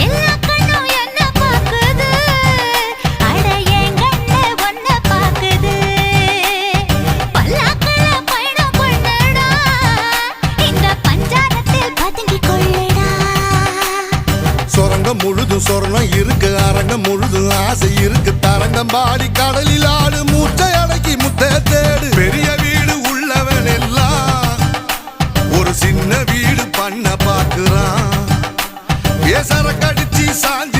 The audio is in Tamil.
எல்லா கண்ணும் என்ன பாக்குது, அட என் கண்ணு ஒன்ன பாக்குது. பல்லாக்குல பயணம் பண்ணுடா, இந்த பஞ்சாரத்தில் பதுங்கி கொள்ளுடா. சொரங்கம் முழுதும் சொர்ணம் இருக்கு, அரங்கம் முழுதும் ஆசை இருக்கு. தரங்கம் பாடி கடலில் ஆடு, மூச்சை அடக்கி முத்த தேடு. பெரிய வீடு உள்ளவன் எல்லாம் ஒரு சின்ன வீடு பண்ண பாக்குறான். பேசற கடிச்சு சாஞ்சி